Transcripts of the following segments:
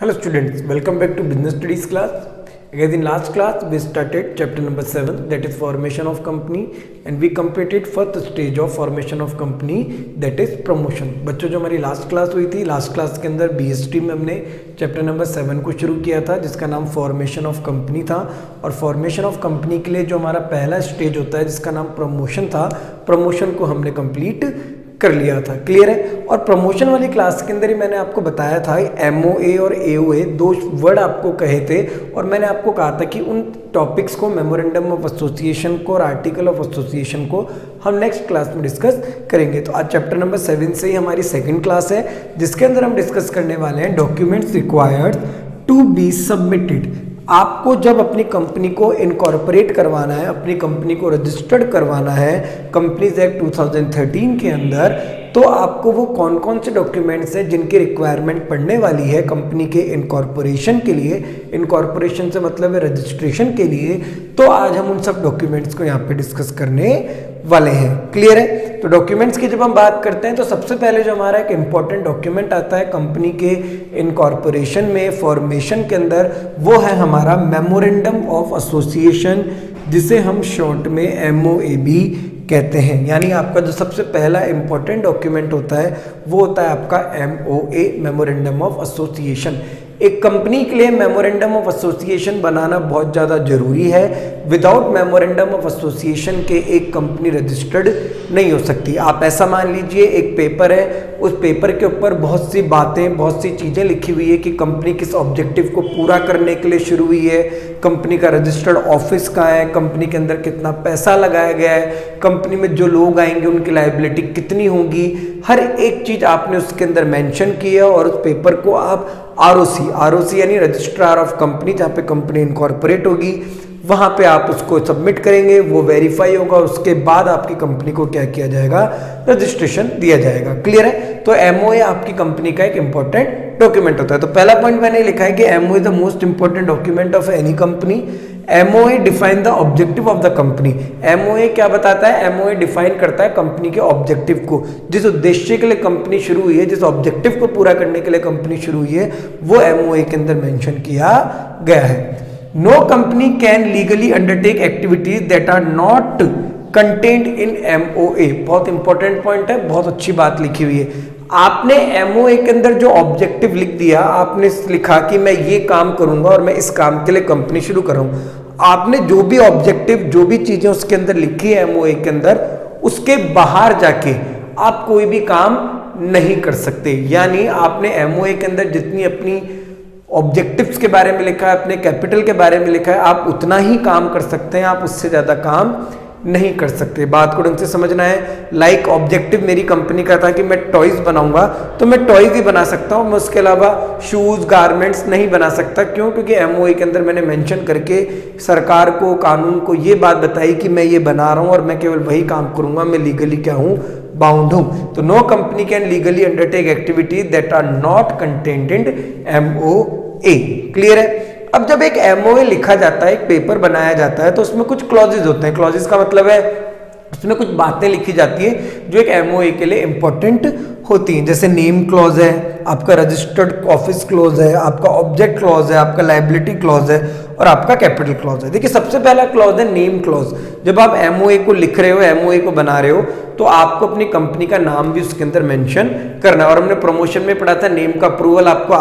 Hello students, welcome back to business studies class. Again in last class we started chapter number 7, that is formation of company, and we completed first stage of formation of company, that is promotion. बच्चों जो हमारी last class हुई थी, last class के अंदर BST में हमने chapter number 7 को शुरू किया था जिसका नाम फॉर्मेशन ऑफ कंपनी था। और फॉर्मेशन ऑफ कंपनी के लिए जो हमारा पहला स्टेज होता है जिसका नाम प्रमोशन था, प्रमोशन को हमने कंप्लीट कर लिया था। क्लियर है। और प्रमोशन वाली क्लास के अंदर ही मैंने आपको बताया था MOA और AOA दो वर्ड आपको कहे थे, और मैंने आपको कहा था कि उन टॉपिक्स को, मेमोरेंडम ऑफ एसोसिएशन को और आर्टिकल ऑफ एसोसिएशन को हम नेक्स्ट क्लास में डिस्कस करेंगे। तो आज चैप्टर नंबर 7 से ही हमारी सेकंड क्लास है जिसके अंदर हम डिस्कस करने वाले हैं documents required to be submitted. आपको जब अपनी कंपनी को इनकॉर्पोरेट करवाना है, अपनी कंपनी को रजिस्टर्ड करवाना है कंपनीज एक्ट 2013 के अंदर, तो आपको वो कौन कौन से डॉक्यूमेंट्स हैं जिनकी रिक्वायरमेंट पड़ने वाली है कंपनी के इनकॉर्पोरेशन के लिए। इनकॉर्पोरेशन से मतलब है रजिस्ट्रेशन के लिए। तो आज हम उन सब डॉक्यूमेंट्स को यहाँ पे डिस्कस करने वाले हैं। क्लियर है। तो डॉक्यूमेंट्स की जब हम बात करते हैं तो सबसे पहले जो हमारा एक इम्पॉर्टेंट डॉक्यूमेंट आता है कंपनी के इनकॉर्पोरेशन में, फॉर्मेशन के अंदर, वो है हमारा मेमोरेंडम ऑफ एसोसिएशन, जिसे हम शॉर्ट में MOAB कहते हैं। यानी आपका जो सबसे पहला इंपॉर्टेंट डॉक्यूमेंट होता है वो होता है आपका MOA, मेमोरेंडम ऑफ एसोसिएशन। एक कंपनी के लिए मेमोरेंडम ऑफ एसोसिएशन बनाना बहुत ज़्यादा जरूरी है। विदाउट मेमोरेंडम ऑफ एसोसिएशन के एक कंपनी रजिस्टर्ड नहीं हो सकती। आप ऐसा मान लीजिए एक पेपर है, उस पेपर के ऊपर बहुत सी बातें, बहुत सी चीज़ें लिखी हुई है कि कंपनी किस ऑब्जेक्टिव को पूरा करने के लिए शुरू हुई है, कंपनी का रजिस्टर्ड ऑफिस कहाँ है, कंपनी के अंदर कितना पैसा लगाया गया है, कंपनी में जो लोग आएंगे उनकी लायबिलिटी कितनी होगी, हर एक चीज़ आपने उसके अंदर मेंशन की है। और उस पेपर को आप ROC यानी रजिस्ट्रार ऑफ कंपनी, जहाँ पे कंपनी इनकॉर्पोरेट होगी, वहाँ पे आप उसको सबमिट करेंगे, वो वेरीफाई होगा, उसके बाद आपकी कंपनी को क्या किया जाएगा, रजिस्ट्रेशन दिया जाएगा। क्लियर है। तो MOA आपकी कंपनी का एक इंपॉर्टेंट डॉक्यूमेंट होता है। तो पहला पॉइंट मैंने लिखा है कि MOA the most important document of any company. MOA define the objective of the company. MOA क्या बताता है? MOA डिफाइन करता है कंपनी के ऑब्जेक्टिव को, जिस उद्देश्य के लिए कंपनी शुरू हुई है, जिस ऑब्जेक्टिव को पूरा करने के लिए कंपनी शुरू हुई है, वो MOA के अंदर मेंशन किया गया है। No company can legally undertake activities that are not content in MOA। बहुत इंपॉर्टेंट पॉइंट है, बहुत अच्छी बात लिखी हुई है। आपने MOA के अंदर जो ऑब्जेक्टिव लिख दिया, आपने लिखा कि मैं ये काम करूंगा और मैं इस काम के लिए कंपनी शुरू करूंगा। आपने जो भी ऑब्जेक्टिव, जो भी चीजें उसके अंदर लिखी है MOA के अंदर, उसके बाहर जाके आप कोई भी काम नहीं कर सकते। यानी आपने MOA के अंदर जितनी अपनी ऑब्जेक्टिव्स के बारे में लिखा है, अपने कैपिटल के बारे में लिखा है, आप उतना ही काम कर सकते हैं, आप उससे ज्यादा काम नहीं कर सकते। बात को ढंग से समझना है। लाइक ऑब्जेक्टिव मेरी कंपनी का था कि मैं टॉयज बनाऊंगा, तो मैं टॉयज ही बना सकता हूं, मैं उसके अलावा शूज, गारमेंट्स नहीं बना सकता। क्यों? क्योंकि MOA के अंदर मैंने मेंशन करके सरकार को, कानून को ये बात बताई कि मैं ये बना रहा हूं और मैं केवल वही काम करूंगा, मैं लीगली क्या हूं, बाउंड हूं। तो no company can legally undertake activities that are not content in MOA। Clear है। अब जब एक MOA लिखा जाता है, एक पेपर बनाया जाता है, तो उसमें कुछ क्लॉजेज होते हैं। क्लॉजेज का मतलब है उसमें कुछ बातें लिखी जाती है जो एक MOA के लिए इंपॉर्टेंट होती हैं। जैसे नेम क्लॉज है, आपका रजिस्टर्ड ऑफिस क्लॉज है, आपका ऑब्जेक्ट क्लॉज है, आपका लायबिलिटी क्लॉज है और आपका कैपिटल क्लॉज है। देखिए सबसे पहला क्लॉज है नेम क्लॉज। जब आप MOA को लिख रहे हो, MOA को बना रहे हो, तो आपको अपनी कंपनी का नाम भी उसके अंदर मेंशन करना है। और हमने प्रमोशन में पढ़ा था नेम का अप्रूवल आपको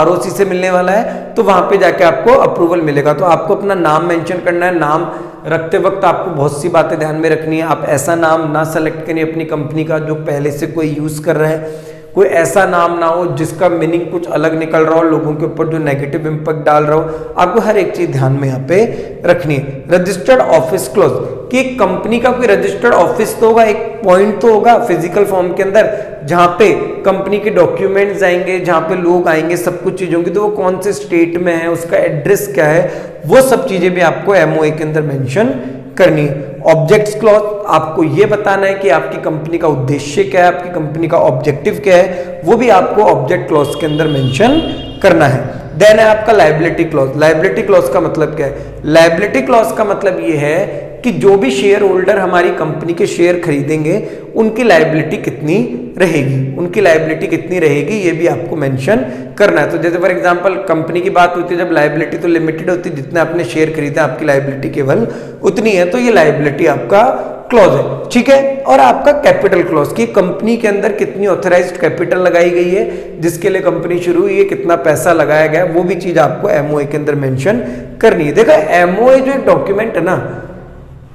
ROC से मिलने वाला है, तो वहां पे जाके आपको अप्रूवल मिलेगा। तो आपको अपना नाम मेंशन करना है। नाम रखते वक्त आपको बहुत सी बातें ध्यान में रखनी है। आप ऐसा नाम ना सेलेक्ट करिए अपनी कंपनी का जो पहले से कोई यूज कर रहा है। कोई ऐसा नाम ना हो जिसका मीनिंग कुछ अलग निकल रहा हो, लोगों के ऊपर जो नेगेटिव इंपैक्ट डाल रहा हो। आपको हर एक चीज ध्यान में यहाँ पे रखनी है। रजिस्टर्ड ऑफिस क्लोज, कि एक कंपनी का कोई रजिस्टर्ड ऑफिस तो होगा, एक पॉइंट तो होगा फिजिकल फॉर्म के अंदर जहां पे कंपनी के डॉक्यूमेंट्स आएंगे, जहां पे लोग आएंगे, सब कुछ चीज होंगी। तो वो कौन से स्टेट में है, उसका एड्रेस क्या है, वो सब चीजें भी आपको MOA के अंदर मेंशन करनी है। ऑब्जेक्ट्स क्लॉज, आपको ये बताना है कि आपकी कंपनी का उद्देश्य क्या है, आपकी कंपनी का ऑब्जेक्टिव क्या है, वो भी आपको ऑब्जेक्ट क्लॉज के अंदर मेंशन करना है। देन है आपका लायबिलिटी क्लॉज। लायबिलिटी क्लॉज का मतलब क्या है? लायबिलिटी क्लॉज का मतलब ये है कि जो भी शेयर होल्डर हमारी कंपनी के शेयर खरीदेंगे उनकी लायबिलिटी कितनी रहेगी, उनकी लायबिलिटी कितनी रहेगी ये भी आपको मेंशन करना है। तो जैसे फॉर एग्जांपल कंपनी की बात होती है, जब लायबिलिटी तो लिमिटेड होती है, जितने आपने शेयर खरीदे आपकी लायबिलिटी केवल उतनी है, तो ये लायबिलिटी आपका क्लॉज है, ठीक है। और आपका कैपिटल क्लॉज की कंपनी के अंदर कितनी ऑथराइज्ड कैपिटल लगाई गई है, जिसके लिए कंपनी शुरू हुई है, कितना पैसा लगाया गया, वो भी चीज आपको एमओए के अंदर मेंशन करनी है। देखो एमओए जो एक डॉक्यूमेंट है ना,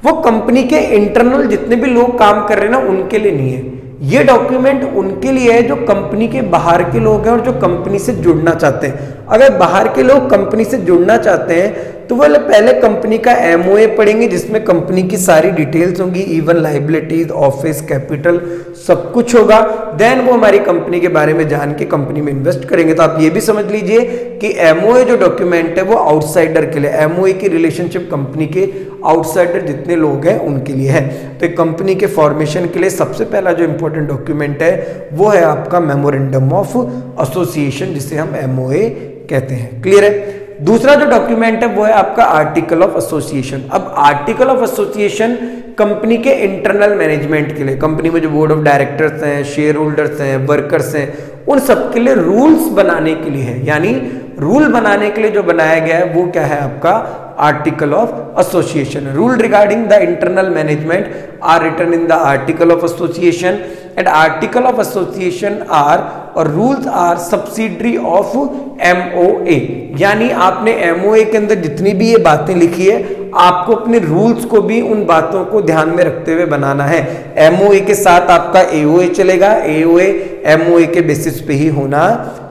वो कंपनी के इंटरनल जितने भी लोग काम कर रहे हैं ना उनके लिए नहीं है, ये डॉक्यूमेंट उनके लिए है जो कंपनी के बाहर के लोग हैं और जो कंपनी से जुड़ना चाहते हैं। अगर बाहर के लोग कंपनी से जुड़ना चाहते हैं तो वो पहले कंपनी का एमओए पढ़ेंगे, जिसमें कंपनी की सारी डिटेल्स होंगी, इवन लायबिलिटीज, ऑफिस, कैपिटल, सब कुछ होगा। देन वो हमारी कंपनी के बारे में जान के कंपनी में इन्वेस्ट करेंगे। तो आप ये भी समझ लीजिए कि एमओए जो डॉक्यूमेंट है वो आउटसाइडर के लिए, एमओए की रिलेशनशिप कंपनी के आउटसाइडर जितने लोग हैं उनके लिए है। तो एक कंपनी के फॉर्मेशन के लिए सबसे पहला जो इंपॉर्टेंट डॉक्यूमेंट है वो है आपका मेमोरेंडम ऑफ एसोसिएशन, जिसे हम एमओए कहते हैं। क्लियर है। दूसरा जो डॉक्यूमेंट है वो है आपका आर्टिकल ऑफ एसोसिएशन। अब आर्टिकल ऑफ एसोसिएशन कंपनी के इंटरनल मैनेजमेंट के लिए, कंपनी में जो बोर्ड ऑफ डायरेक्टर्स हैं, शेयर होल्डर्स हैं, वर्कर्स हैं, उन सब के लिए रूल्स बनाने के लिए है। यानी रूल बनाने के लिए जो बनाया गया है वो क्या है आपका article of association. Rule regarding the internal management are written in the article of association and article of association are और rules are subsidiary of MOA. यानी आपने एमओए के अंदर जितनी भी ये बातें लिखी है आपको अपने रूल्स को भी उन बातों को ध्यान में रखते हुए बनाना है। एमओए के साथ आपका एओए चलेगा, एओए एमओए के बेसिस पे ही होना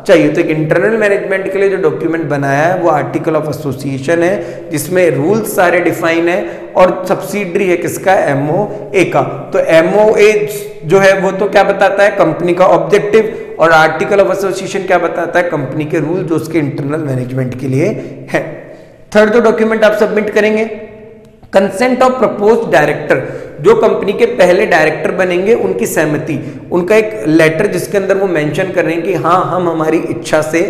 चाहिए। तो एक इंटरनल मैनेजमेंट के लिए जो डॉक्यूमेंट बनाया है वो आर्टिकल ऑफ एसोसिएशन है, जिसमें रूल्स सारे डिफाइन है और सब्सिडरी है किसका, एमओए का। तो एमओए जो है वो तो क्या बताता है, कंपनी का ऑब्जेक्टिव, और आर्टिकल ऑफ एसोसिएशन क्या बताता है, कंपनी के रूल जो उसके इंटरनल मैनेजमेंट के लिए है। थर्ड जो डॉक्यूमेंट आप सबमिट करेंगे, कंसेंट ऑफ प्रपोज्ड डायरेक्टर, जो कंपनी के पहले डायरेक्टर बनेंगे उनकी सहमति, उनका एक लेटर जिसके अंदर वो मेंशन कर रहे हैं कि हाँ हम हमारी इच्छा से,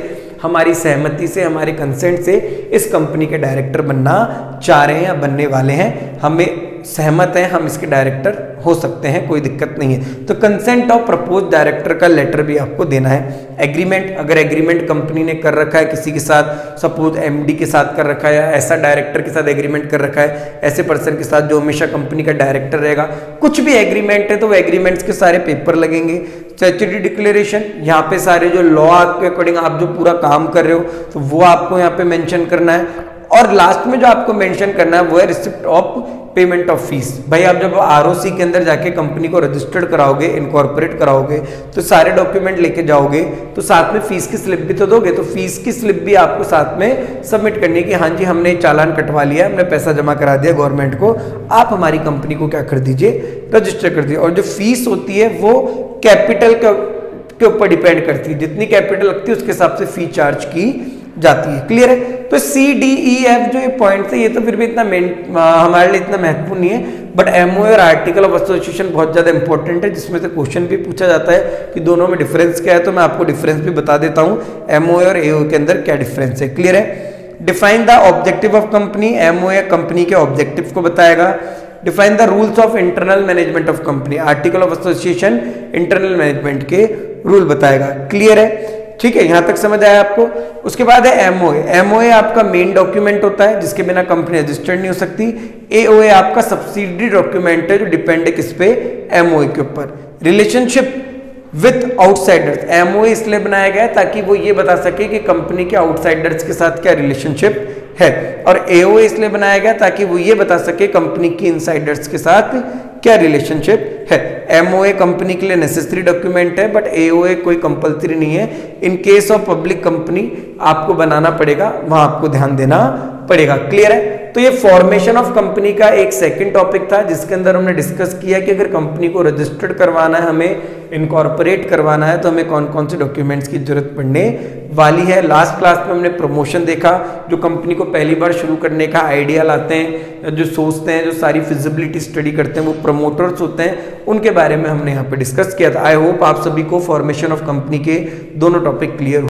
हमारी सहमति से, हमारे कंसेंट से इस कंपनी के डायरेक्टर बनना चाह रहे हैं या बनने वाले हैं, हमें सहमत हैं, हम इसके डायरेक्टर हो सकते हैं, कोई दिक्कत नहीं है। तो कंसेंट ऑफ प्रपोज डायरेक्टर का लेटर भी आपको देना है। एग्रीमेंट, अगर एग्रीमेंट कंपनी ने कर रखा है किसी के साथ, सपोज एमडी के साथ कर रखा है या ऐसा डायरेक्टर के साथ एग्रीमेंट कर रखा है, ऐसे पर्सन के साथ जो हमेशा कंपनी का डायरेक्टर रहेगा, कुछ भी एग्रीमेंट है तो वो एग्रीमेंट्स के सारे पेपर लगेंगे। स्टैट्यूटरी डिक्लेरेशन, यहाँ पे सारे जो लॉ के अकॉर्डिंग आप जो पूरा काम कर रहे हो तो वो आपको यहाँ पे मेंशन करना है। और लास्ट में जो आपको मेंशन करना है वो है receipt of payment of fees. भाई आप जब आरओसी के अंदर जाके कंपनी को रजिस्टर्ड कराओगे, इनकॉर्पोरेट कराओगे, तो सारे डॉक्यूमेंट लेके जाओगे तो साथ में फीस की स्लिप भी तो दोगे, तो फीस की स्लिप भी आपको साथ में सबमिट करनी है कि हाँ जी हमने चालान कटवा लिया, हमने पैसा जमा करा दिया गवर्नमेंट को, आप हमारी कंपनी को क्या कर दीजिए, रजिस्टर कर दीजिए। और जो फीस होती है वो कैपिटल के ऊपर डिपेंड करती है, जितनी कैपिटल लगती है उसके हिसाब से फी चार्ज की जाती है। क्लियर है। तो सी डी ई एफ जो ये पॉइंट है ये तो फिर भी इतना हमारे लिए इतना महत्वपूर्ण नहीं है, बट एमओए और आर्टिकल ऑफ एसोसिएशन बहुत ज्यादा इंपॉर्टेंट है, जिसमें से क्वेश्चन भी पूछा जाता है कि दोनों में डिफरेंस क्या है। तो मैं आपको डिफरेंस भी बता देता हूं, एमओए और एओ के अंदर क्या डिफरेंस है। क्लियर है। Define the objective of company, MOA company के ऑब्जेक्टिव को बताएगा। Define the rules of internal management of company, article of association internal management के रूल बताएगा। क्लियर है। ठीक है, यहां तक समझ आया आपको। उसके बाद है एमओए। एमओए आपका मेन डॉक्यूमेंट होता है जिसके बिना कंपनी रजिस्टर्ड नहीं हो सकती। एओए आपका सब्सिडरी डॉक्यूमेंट है जो डिपेंड है किस पे, एमओए के ऊपर। रिलेशनशिप विथ आउटसाइडर्स, एमओए इसलिए बनाया गया है ताकि वो ये बता सके कि कंपनी के आउटसाइडर्स के साथ क्या रिलेशनशिप है, और एओए इसलिए बनाया गया ताकि वो ये बता सके कंपनी की इनसाइडर्स के साथ क्या रिलेशनशिप है। एमओए कंपनी के लिए नेसेसरी डॉक्यूमेंट है, बट एओए कोई कंपलसरी नहीं है। In case of public company आपको बनाना पड़ेगा, वहां आपको ध्यान देना पड़ेगा। क्लियर है। तो ये फॉर्मेशन ऑफ कंपनी का एक सेकंड टॉपिक था जिसके अंदर हमने डिस्कस किया कि अगर कंपनी को रजिस्टर्ड करवाना है, हमें इनकॉर्पोरेट करवाना है, तो हमें कौन कौन से डॉक्यूमेंट्स की जरूरत पड़ने वाली है। लास्ट क्लास में हमने प्रमोशन देखा, जो कंपनी को पहली बार शुरू करने का आइडिया लाते हैं, जो सोचते हैं, जो सारी फिजिबिलिटी स्टडी करते हैं, वो प्रमोटर्स होते हैं, उनके बारे में हमने यहाँ पे डिस्कस किया था। आई होप आप सभी को फॉर्मेशन ऑफ कंपनी के दोनों टॉपिक क्लियर